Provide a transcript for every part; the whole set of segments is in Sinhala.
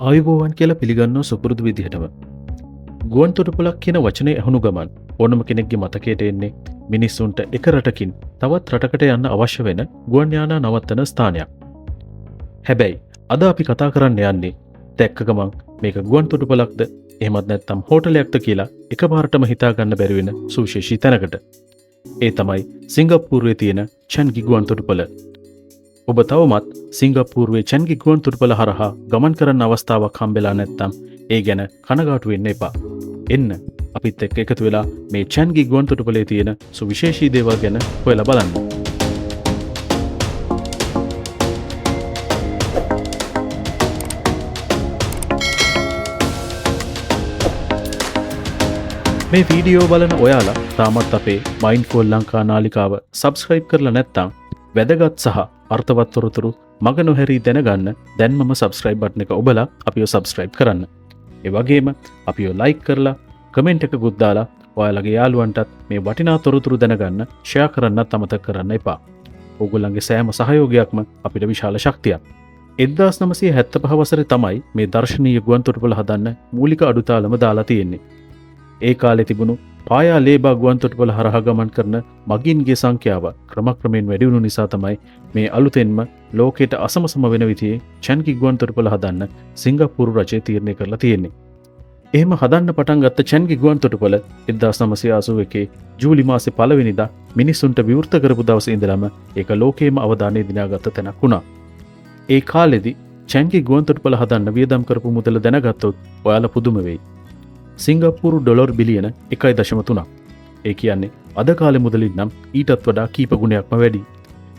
ආයුබෝවන් කියලා පිළිගන්නවා සුපුරුදු විදිහටම. ගුවන් තොටුපළක් කියන වචනේ ඇහුණු ගමන් ඕනම කෙනෙක්ගේ මතකයට එන්නේ මිනිස්සුන්ට එක රටකින් තවත් රටකට යන්න අවශ්‍ය වෙන ගුවන් යානා නවත්තන ස්ථානයක්. හැබැයි අද අපි කතා කරන්න යන්නේ දැක්ක ගමන් මේක ගුවන් තොටුපළක්ද එහෙමත් නැත්නම් හෝටලයක්ද කියලා එකපාරටම හිතා ගන්න බැරි වෙන සුවිශේෂී තැනකට. ඒ තමයි සිංගප්පූරුවේ තියෙන චැන්ගි ගුවන් තොටුපළ. ඔබ තවමත් සිංගප්පූරුවේ චැන්ගි ගුවන් තොටුපළ හරහා ගමන් කරන්න අවස්ථාවක් හම්බෙලා නැත්නම් ඒ ගැන කනගාටු වෙන්න එපා. එන්න අපිත් එක්ක එකතු වෙලා මේ චැන්ගි ගුවන් තොටුපළේ තියෙන සුවිශේෂී දේවල් ගැන හොයලා බලන්න. මේ වීඩියෝ බලන ඔයාලා තාමත් අපේ මයින්ඩ්ෆුල් ලංකා නාලිකාව සබ්ස්ක්‍රයිබ් කරලා නැත්නම් වැදගත් සහ අර්ථවත් තොරතුරු මග නොහැරී දැනගන්න දැන්මම සබ්ස්ක්‍රයිබ් බටන් එක ඔබලා අපිව සබ්ස්ක්‍රයිබ් කරන්න. ඒ වගේම අපිව ලයික් කරලා කමෙන්ට් එකකුත් දාලා ඔයාලගේ යාළුවන්ටත් මේ වටිනා තොරතුරු දැනගන්න ෂෙයා කරන්නත් අමතක කරන්න එපා. ඕගොල්ලන්ගේ සෑම සහයෝගයක්ම අපිට විශාල ශක්තියක්. 1975 වසරේ තමයි මේ දර්ශනීය ගුවන් තොටුපළ හදන්න මූලික අඩුතාලම දාලා තියෙන්නේ. ඒ කාලේ තිබුණු පායා ලේබා ගුවන් තොටුපළ හරහා ගමන් කරන මගීන්ගේ සංඛ්‍යාව ක්‍රමක්‍රමයෙන් වැඩි වුණු නිසා තමයි මේ අලුතෙන්ම ලෝකයට අසමසම වෙන විදිහේ චැන්ගි ගුවන් තොටුපළ හදන්න සිංගප්පූරු රජය තීරණය කරලා තියෙන්නේ. එහෙම හදන්න පටන් ගත්ත චැන්ගි ගුවන් තොටුපළ 1981 ජූලි මාසේ 1 වෙනිදා මිනිසුන්ට විවෘත කරපු දවසේ ඉඳලම ඒක ලෝකේම අවධානය දිනාගත්ත තැනක් වුණා. ඒ කාලෙදී චැන්ගි ගුවන් තොටුපළ හදන්න වියදම් කරපු මුදල දැනගත්තොත් ඔයාලා පුදුම වෙයි. සිංගප්පූරු ඩොලර් බිලියන 1.3. ඒ කියන්නේ අද කාලෙ මුදලින් නම් ඊටත් වඩා කීප ගුණයක්ම වැඩි.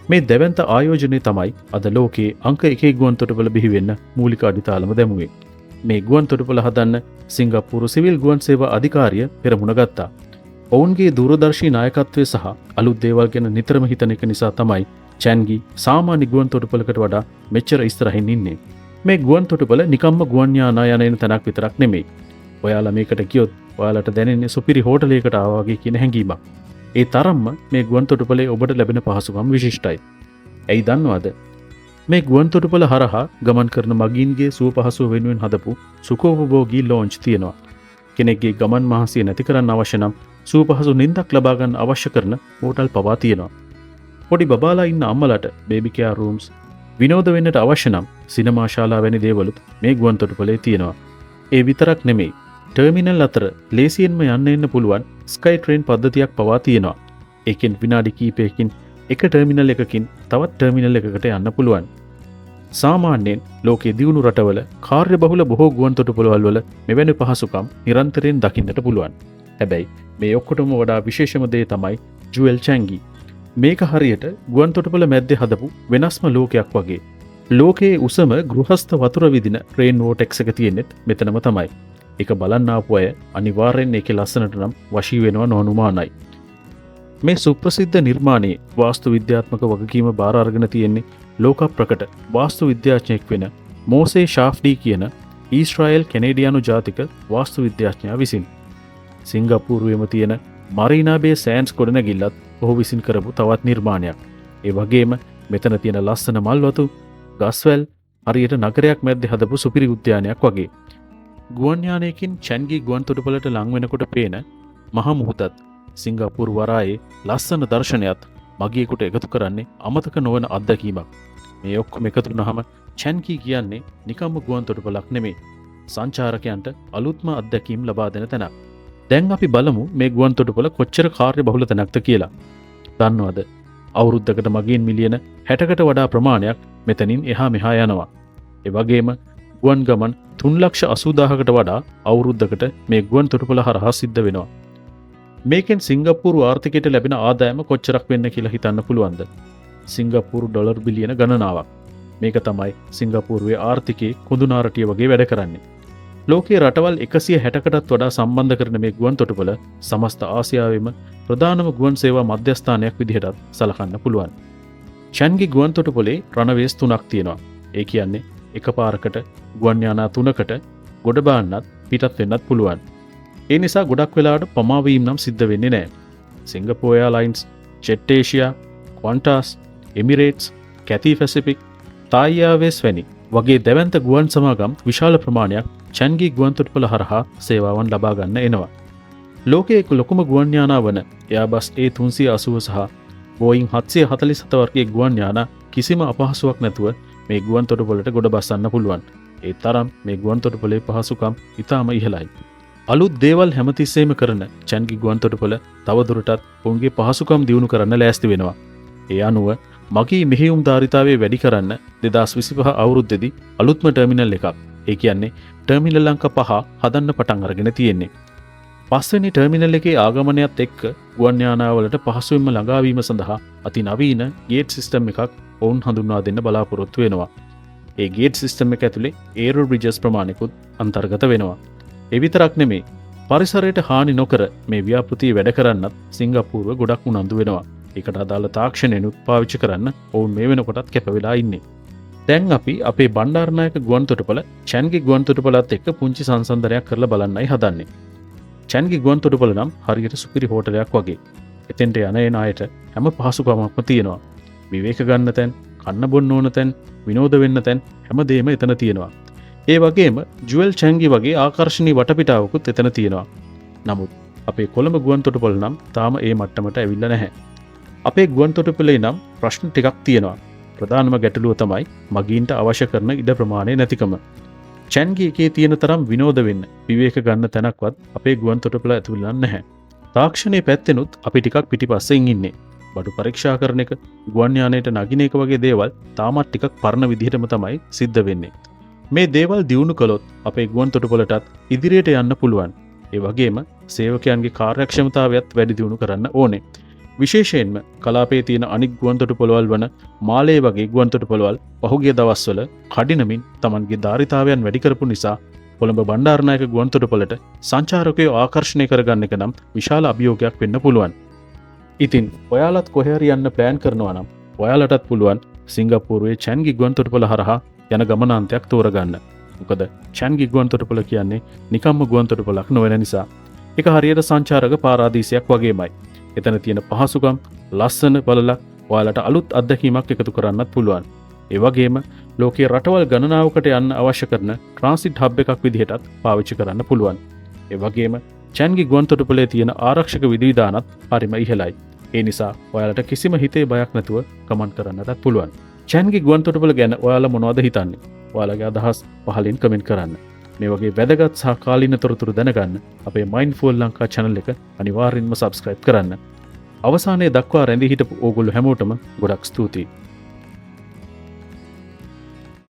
මේ දැවැන්ත ආයෝජනය තමයි අද ලෝකයේ අංක 1 ගුවන් තොටුපළ බිහි වෙන්න මූලික අඩිතාලම දැමුවේ. මේ ගුවන් තොටුපළ හදන්න සිංගප්පූරු සිවිල් ගුවන් සේවා අධිකාරිය පෙරමුණ ගත්තා. ඔවුන්ගේ දූරදර්ශී නායකත්වය සහ අලුත් දේවල් ගැන නිතරම හිතන එක නිසා තමයි චැන්ගි සාමාන්‍ය ගුවන් තොටුපළකට වඩා මෙච්චර ඉස්සරහින් ඉන්නේ. මේ ගුවන් තොටුපළ නිකම්ම ගුවන් යානා යන එන තැනක් විතරක් නෙමෙයි. ඔයාලා මේකට ගියොත් ඔයාලට දැනෙන්නේ සුපිරි හෝටලයකට ආවා වගේ කියන හැඟීමක්. ඒ තරම්ම මේ ගුවන් තොටුපළේ ඔබට ලැබෙන පහසුකම් විශිෂ්ටයි. ඇයි දන්නවද? මේ ගුවන් තොටුපළ හරහා ගමන් කරන මගීන්ගේ සුව පහසුව වෙනුවෙන් හදපු සුඛෝපභෝගී ලෝන්ච් තියෙනවා. කෙනෙක්ගේ ගමන් මහන්සිය නැති කරන්න අවශ්‍ය නම් සුව පහසු නිින්දක් ලබා ගන්න අවශ්‍ය කරන හෝටල් පවා තියෙනවා. පොඩි බබාලා ඉන්න අම්මලාට බේබි කෙයාර් රූම්ස්, විනෝද වෙන්නට අවශ්‍ය නම් සිනමා ශාලා වැනි දේවලුත් මේ ගුවන් තොටුපළේ තියෙනවා. ඒ විතරක් නෙමෙයි. ටර්මිනල් අතර ලේසියෙන්ම යන්න එන්න පුළුවන් ස්කයි ට්‍රේන් පද්ධතියක් පවා තියෙනවා. ඒකෙන් විනාඩි කිහිපයකින් එක ටර්මිනල් එකකින් තවත් ටර්මිනල් එකකට යන්න පුළුවන්. සාමාන්‍යයෙන් ලෝකයේ දියුණු රටවල කාර්යබහුල බොහෝ ගුවන් තොටුපළවල් වල මෙවැනි පහසුකම් නිරන්තරයෙන් දකින්නට පුළුවන්. හැබැයි මේ ඔක්කොටම වඩා විශේෂම දේ තමයි ජුවෙල් චැන්ගි. මේක හරියට ගුවන් තොටුපළ මැද්දේ හදපු වෙනස්ම ලෝකයක් වගේ. ලෝකයේ උසම ගෘහස්ත වතුර විදින රේන් වෝටෙක්ස් එක තියෙන්නෙත් මෙතනම තමයි. එක බලන්න ආපු අය අනිවාර්යෙන් ඒකේ ලස්සනට නම් වශී වෙනවා නොඅනුමානයි. මේ සුප්‍රසිද්ධ නිර්මාණයේ වාස්තු විද්‍යාත්මක වගකීම බාර අරගෙන තියෙන්නේ ලෝක ප්‍රකට වාස්තු විද්‍යාඥයෙක් වෙන මෝසේ ෂාෆ්ඩී කියන ඊශ්‍රායෙල් කැනේඩියානු ජාතික වාස්තු විද්‍යාඥයා විසින්. සිංගප්පූරුවේම තියෙන මරීනා බේ සෑන්ඩ්ස් ගොඩනැගිල්ලත් ඔහු විසින් කරපු තවත් නිර්මාණයක්. ඒ වගේම මෙතන තියෙන ලස්සන මල්වතු, ගස්වැල් හරියට නගරයක් මැද්දේ හදපු සුපිරි උද්‍යානයක් වගේ. ගුවන් යානයකින් චැන්ගි ගුවන් තොටුපළට ලං වෙනකොට පේන මහ මුහුදත් සිංගප්පූරු වරායේ ලස්සන දර්ශනයත් මගියෙකුට එකතු කරන්නේ අමතක නොවන අත්දැකීමක්. මේ ඔක්කොම එකතු වුණාම චැන්ගි කියන්නේ නිකම්ම ගුවන් තොටුපළක් නෙමෙයි. සංචාරකයන්ට අලුත්ම අත්දැකීම් ලබා දෙන තැනක්. දැන් අපි බලමු මේ ගුවන් තොටුපළ කොච්චර කාර්යබහුල තැනක්ද කියලා. දන්නවද? අවුරුද්දකට මගීන් මිලියන 60කට වඩා ප්‍රමාණයක් මෙතනින් එහා මෙහා යනවා. ඒ වගේම ගුවන් ගමන් 3,80,000කට වඩා අවුරුද්දකට මේ ගුවන් තොටුපළ හරහා සිද්ධ වෙනවා. මේකෙන් සිංගප්පූරු ආර්ථිකයට ලැබෙන ආදායම කොච්චරක් වෙන්න කියලා හිතන්න පුළුවන්ද? සිංගප්පූරු ඩොලර් බිලියන ගණනාවක්. මේක තමයි සිංගප්පූරුවේ ආර්ථිකයේ කුඳුනාරටිය වගේ වැඩ කරන්නේ. ලෝකයේ රටවල් 160කටත් වඩා සම්බන්ධ කරන මේ ගුවන් තොටුපළ සමස්ත ආසියාවේම ප්‍රධානම ගුවන් සේවා මධ්‍යස්ථානයක් විදිහටත් සලකන්න පුළුවන්. චැන්ගි ගුවන් තොටුපළේ රනවේස් 3ක් තියෙනවා. ඒ කියන්නේ එකපාරකට ගුවන් යානා 3කට ගොඩ බාන්නත් පිටත් වෙන්නත් පුළුවන්. ඒ නිසා ගොඩක් වෙලාවට පමාවීම් නම් සිද්ධ වෙන්නේ නැහැ. Singapore Airlines, Jet Asia, Qantas, Emirates, Cathay Pacific, Thai Airways වැනි වගේ දැවන්ත ගුවන් සමාගම් විශාල ප්‍රමාණයක් චැන්ගී ගුවන්තොටුපළ හරහා සේවාවන් ලබා ගන්න එනවා. ලෝකයේ ලොකුම ගුවන් යානා වන එයාබස් A380 සහ බෝයින් 747 වර්ගයේ ගුවන් යානා කිසිම අපහසුාවක් නැතුව මේ ගුවන්තොටුපළට ගොඩ බස්සන්න පුළුවන්. ඒ තරම් මේ ගුවන්තොටුපළේ පහසුකම් ඉතාම ඉහළයි. අලුත් දේවල් හැමතිස්සෙම කරන චැන්ගී ගුවන්තොටුපළ තවදුරටත් ඔවුන්ගේ පහසුකම් දියුණු කරන්න ලෑස්ති වෙනවා. ඒ අනුව මගේ මෙහෙයුම් ධාරිතාවේ වැඩි කරන්න 2025 අවුරුද්දේදී අලුත්ම ටර්මිනල් එකක්. ඒ කියන්නේ ටර්මිනල් අංක 5 හදන්න පටන් අරගෙන තියෙන්නේ. පස්වෙනි ටර්මිනල් එකේ ආගමනයත් එක්ක ගුවන් යානාවලට පහසුවෙන්ම ළඟාවීම සඳහා අතිනවීන ගේට් සිස්ටම් එකක් ඔවුන් හඳුන්වා දෙන්න බලාපොරොත්තු වෙනවා. ඒ ගේට් සිස්ටම් එක ඇතුලේ ඒරෝ බ්‍රිජස් ප්‍රමාණිකුත් අන්තර්ගත වෙනවා. ඒ විතරක් නෙමේ පරිසරයට හානි නොකර මේ ව්‍යාපෘතිය වැඩ කරන්නත් සිංගප්පූරුව ගොඩක් උනන්දු වෙනවා. ඒකට අදාළ තාක්ෂණයනුත් පාවිච්චි කරන්න ඔවුන් මේ වෙනකොටත් කැප වෙලා ඉන්නේ. දැන් අපි අපේ බණ්ඩාරනායක ගුවන්තොටුපළ චැන්ගී ගුවන්තොටුපළත් එක්ක පුංචි සංසන්දනයක් කරලා බලන්නයි හදන්නේ. චැන්ගී ගුවන්තොටුපළ නම් හරියට සුපිරි හෝටලයක් වගේ. එතෙන්ට යන එන අයට හැම පහසුකමක්ම තියෙනවා. විවේක ගන්න තැන්, කන්න බොන්න ඕන තැන්, විනෝද වෙන්න තැන් හැමදේම එතන තියෙනවා. ඒ වගේම ජුවල් චැන්ගී වගේ ආකර්ශනීය වටපිටාවකුත් එතන තියෙනවා. නමුත් අපේ කොළඹ ගුවන්තොටුපළ නම් තාම ඒ මට්ටමට ඇවිල්ලා නැහැ. අපේ ගුවන්තොටුපළේ නම් ප්‍රශ්න ටිකක් තියෙනවා. ප්‍රධානම ගැටලුව තමයි මගීන්ට අවශ්‍ය කරන ඉඩ ප්‍රමාණය නැතිකම. චැන්ගී එකේ තියෙන තරම් විනෝද වෙන්න, විවේක ගන්න තැනක්වත් අපේ ගුවන්තොටුපළ ඇතුළේ නැහැ. තාක්ෂණයේ පැත්තෙනුත් අපි ටිකක් පිටිපස්සෙන් ඉන්නේ. බඩු පරීක්ෂා කරන එක, ගුවන් යානයට නගින එක වගේ දේවල් තාමත් ටිකක් පරණ විදිහටම තමයි සිද්ධ වෙන්නේ. මේ දේවල් දියුණු කළොත් අපේ ගුවන්තොටුපළටත් ඉදිරියට යන්න පුළුවන්. ඒ වගේම සේවකයන්ගේ කාර්යක්ෂමතාවයත් වැඩි දියුණු කරන්න ඕනේ. විශේෂයෙන්ම කලාපයේ තියෙන අනික් ගුවන්තොටුපළවල් වන මාලේ වගේ ගුවන්තොටුපළවල් පහුගිය දවස්වල කඩිනමින් Tamanගේ ධාරිතාවයන් වැඩි කරපු නිසා කොළඹ බණ්ඩාරනායක ගුවන්තොටුපළට සංචාරකයෝ ආකර්ෂණය කරගන්න එක නම් විශාල අභියෝගයක් වෙන්න පුළුවන්. ඉතින් ඔයාලත් කොහේ හරි යන්න ප්ලෑන් කරනවා නම් ඔයාලටත් පුළුවන් සිංගප්පූරුවේ චැන්ගී ගුවන්තොටුපළ හරහා යන ගමනාන්තයක් තෝරගන්න. මොකද චැන්ගී ගුවන්තොටුපළ කියන්නේ නිකම්ම ගුවන්තොටුපළක් නොවන නිසා ඒක හරියට සංචාරක පාරාදීසයක් වගේමයි. එතන තියෙන පහසුකම් ලස්සන බලලා ඔයාලට අලුත් අත්දැකීමක් එකතු කරන්නත් පුළුවන්. ඒ වගේම ලෝකයේ රටවල් ගණනාවකට යන්න අවශ්‍ය කරන ට්‍රාන්සිට් හබ් එකක් විදිහටත් පාවිච්චි කරන්න පුළුවන්. ඒ වගේම චැන්ගී ගුවන්තොටුපළේ තියෙන ආරක්ෂක විධිවිධානත් හරිම ඉහළයි. ඒ නිසා ඔයාලට කිසිම හිතේ බයක් නැතුව කමෙන්ට් කරන්නත් පුළුවන්. චැන්ගී ගුවන්තොටුපළ ගැන ඔයාලා මොනවද හිතන්නේ? ඔයාලගේ අදහස් පහලින් කමෙන්ට් කරන්න. මේ වගේ වැදගත් සහ කාලීන තොරතුරු දැනගන්න අපේ මයින්ඩ්ෆුල් ලංකා channel එක අනිවාර්යෙන්ම subscribe කරන්න. අවසානයේ දක්වා රැඳී හිටපු ඕගොල්ලෝ හැමෝටම ගොඩක් ස්තුතියි.